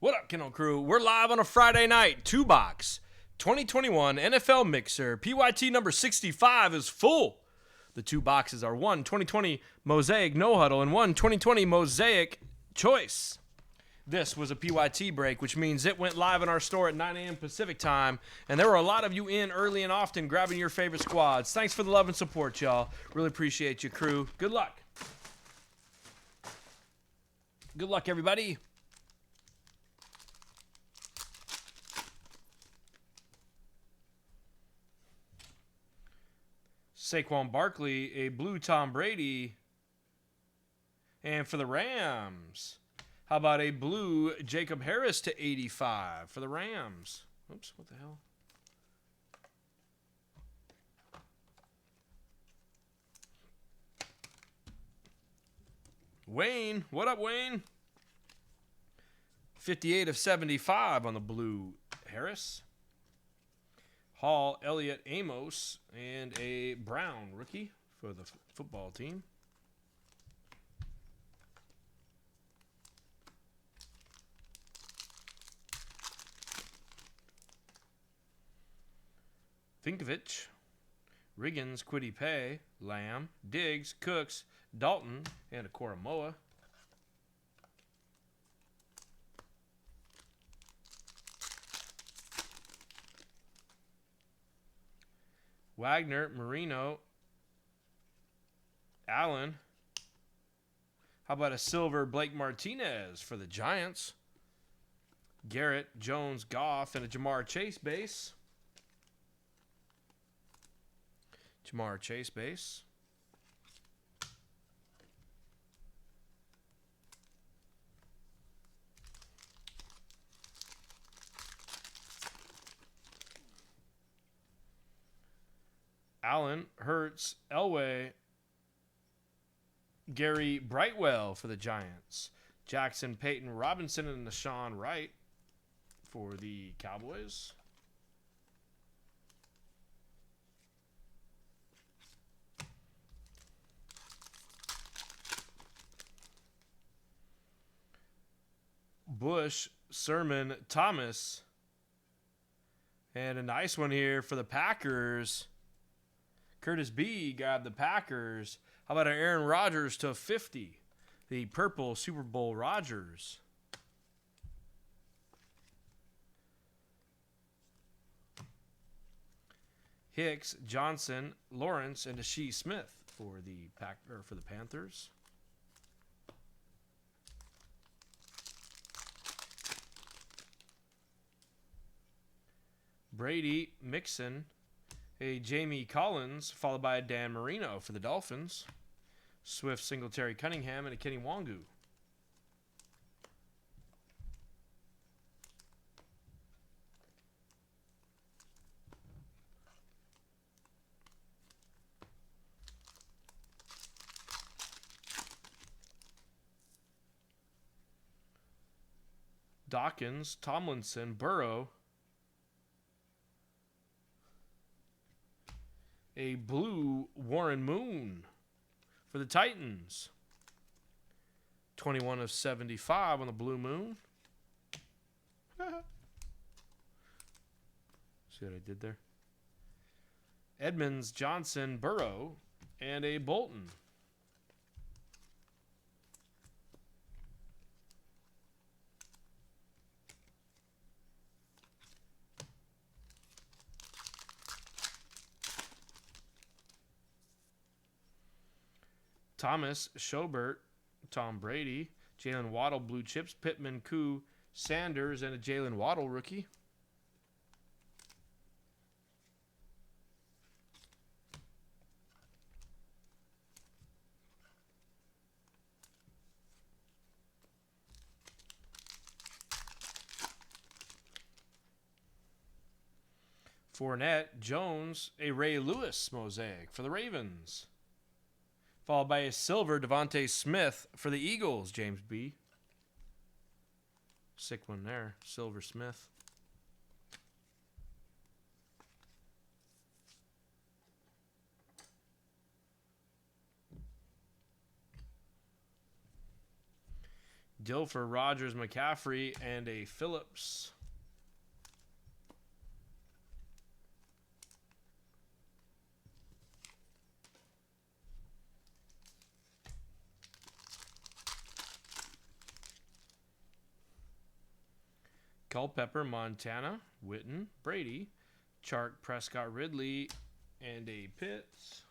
What up, Kennel Crew? We're live on a Friday night. 2-box 2021 NFL Mixer PYT number 65 is full. The 2 boxes are one 2020 Mosaic No Huddle and one 2020 Mosaic Choice. This was a PYT break, which means it went live in our store at 9 a.m. Pacific time, and there were a lot of you in early and often grabbing your favorite squads. Thanks for the love and support, y'all. Really appreciate you, crew. Good luck. Good luck, everybody. Saquon Barkley, a blue Tom Brady. And for the Rams, how about a blue Jacob Harris to 85 for the Rams? Oops, what the hell? Wayne, what up, Wayne? 58 of 75 on the blue Harris. Hall, Elliott, Amos, and a Brown rookie for the football team. Vinkovich, Riggins, Quiddy Pay, Lamb, Diggs, Cooks, Dalton, and a Koromoa. Wagner, Marino, Allen. How about a silver Blake Martinez for the Giants? Garrett, Jones, Goff, and a Jamar Chase base. Jamar Chase base. Allen, Hurts, Elway, Gary Brightwell for the Giants. Jackson, Peyton, Robinson, and Nashawn Wright for the Cowboys. Bush, Sermon, Thomas. And a nice one here for the Packers. Curtis B grabbed the Packers. How about an Aaron Rodgers to 50? The purple Super Bowl Rodgers. Hicks, Johnson, Lawrence, and Ashee Smith for the Panthers. Brady, Mixon, a Jamie Collins, followed by a Dan Marino for the Dolphins. Swift, Singletary, Cunningham, and a Kenny Wangu. Dawkins, Tomlinson, Burrow. A blue Warren Moon for the Titans. 21 of 75 on the Blue Moon. See what I did there? Edmonds, Johnson, Burrow, and a Bolton. Thomas, Schobert, Tom Brady, Jalen Waddle, blue chips, Pittman, Koo, Sanders, and a Jalen Waddle rookie. Fournette, Jones, a Ray Lewis mosaic for the Ravens. Followed by a silver Devontae Smith for the Eagles, James B. Sick one there, Silver Smith. Dilfer, Rogers, McCaffrey, and a Phillips. Culpepper, Montana, Witten, Brady, Chark, Prescott, Ridley, and a Pitts.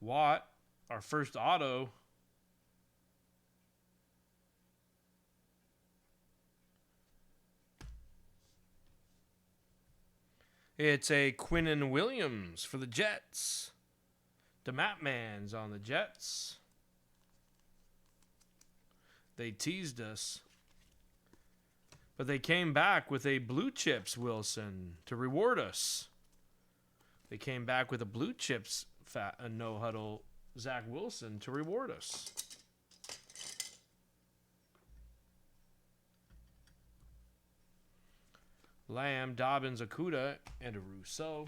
Watt, our first auto. It's a Quinnen Williams for the Jets. The Mapman's on the Jets. They teased us. But they came back with a Blue Chips Wilson to reward us. They came back with a Blue Chips no huddle Zach Wilson to reward us. Lamb, Dobbins, Okuda, and a Rousseau.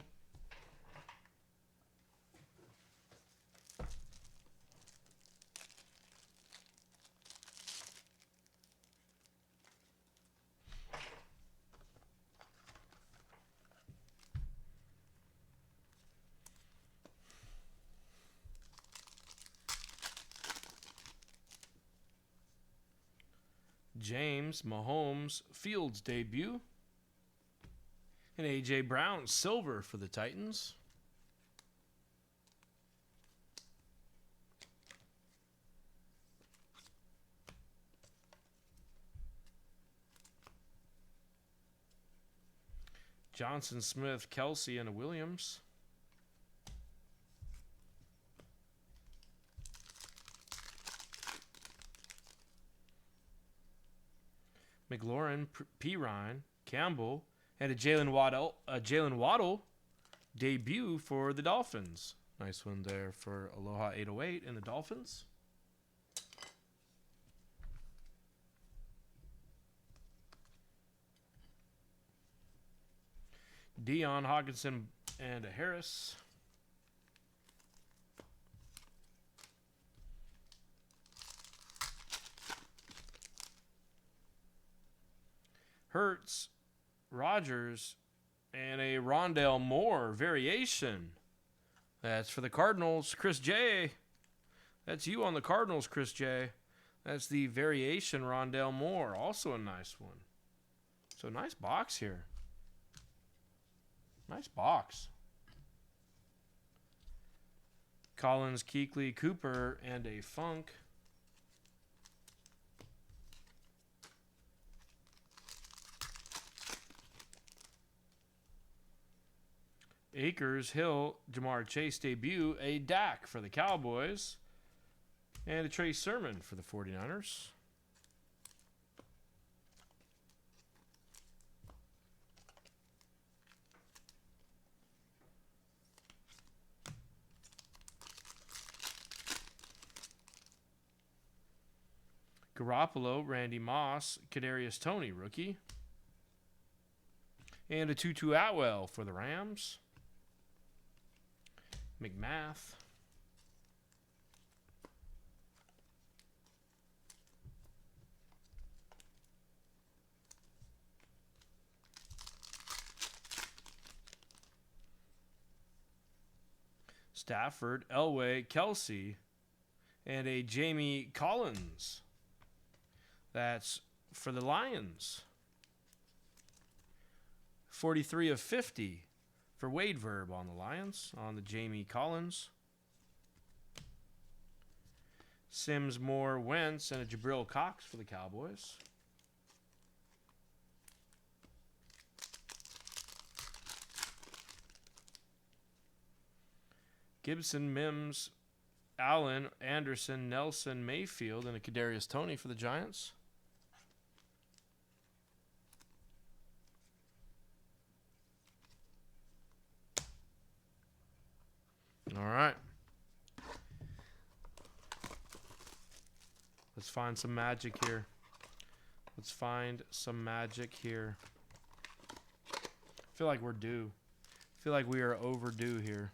James, Mahomes, Fields debut. And A.J. Brown, silver for the Titans. Johnson, Smith, Kelsey, and a Williams. McLaurin, Pirine, Campbell, and a Jalen Waddle debut for the Dolphins. Nice one there for Aloha 808 and the Dolphins. Dion, Hawkinson, and a Harris. Hurts, Rogers, and a Rondale Moore variation. That's for the Cardinals, Chris J. That's you on the Cardinals, Chris J. That's the variation Rondale Moore. Also a nice one. So nice box here. Nice box. Collins, Kuechly, Cooper, and a Funk. Akers, Hill, Jamar Chase debut, a Dak for the Cowboys, and a Trey Sermon for the 49ers. Garoppolo, Randy Moss, Kadarius Toney, rookie. And a Tutu Atwell for the Rams. McMath. Stafford, Elway, Kelsey, and a Jamie Collins. That's for the Lions. 43 of 50 for Wade Verb on the Lions, on the Jamie Collins. Sims, Moore, Wentz, and a Jabril Cox for the Cowboys. Gibson, Mims, Allen, Anderson, Nelson, Mayfield, and a Kadarius Toney for the Giants. All right. Let's find some magic here. Let's find some magic here. feel like we're due. I feel like we are overdue here.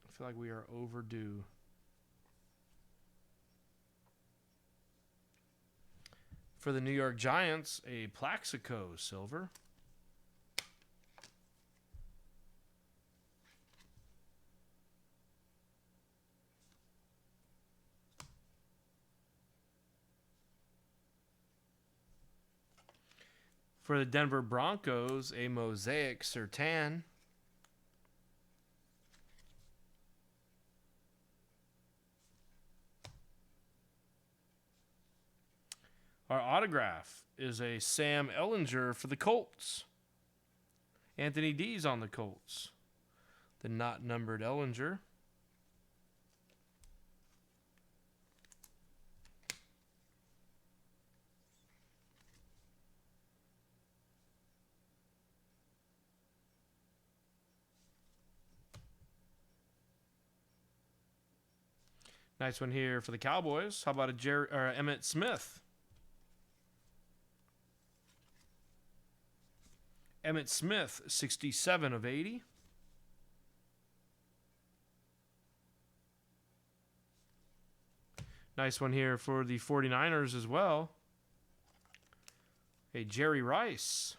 I feel like we are overdue. For the New York Giants, a Plaxico silver. For the Denver Broncos, a Mosaic Sertan. Our autograph is a Sam Ehlinger for the Colts. Anthony D's on the Colts. The not numbered Ehlinger. Nice one here for the Cowboys. How about a Emmitt Smith? Emmitt Smith, 67 of 80. Nice one here for the 49ers as well. A Jerry Rice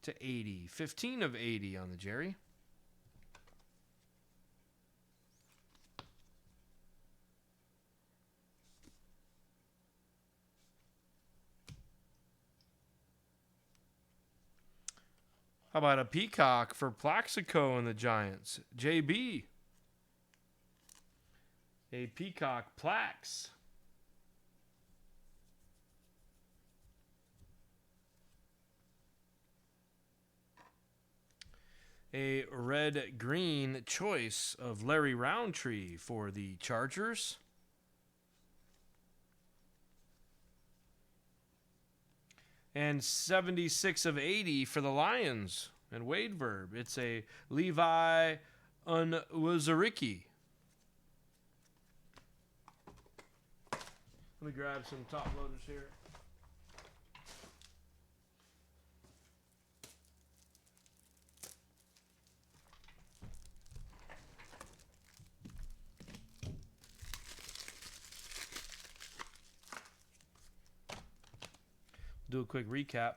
to 80. 15 of 80 on the Jerry. How about a Peacock for Plaxico and the Giants? JB. A Peacock Plax. A red-green choice of Larry Roundtree for the Chargers. And 76 of 80 for the Lions and Wade Verb. It's a Levi Unwuzurike. Let me grab some top loaders here. Do a quick recap.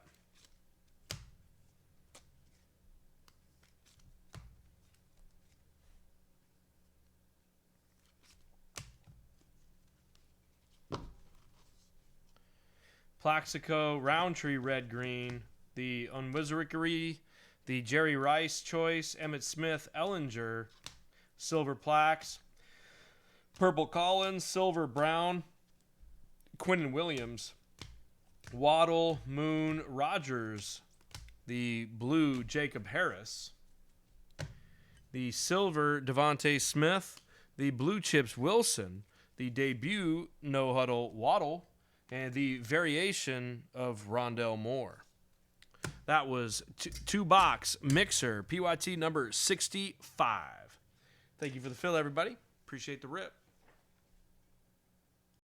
Plaxico, Roundtree, red green. The Unwuzurike, the Jerry Rice choice, Emmitt Smith, Ehlinger, silver plaques. Purple Collins, silver brown, Quinnen Williams. Waddle, Moon, Rogers, the blue Jacob Harris, the silver Devontae Smith, the blue chips Wilson, the debut no huddle Waddle, and the variation of Rondell Moore. That was two box Mixer PYT number 65. Thank you for the fill, everybody. Appreciate the rip.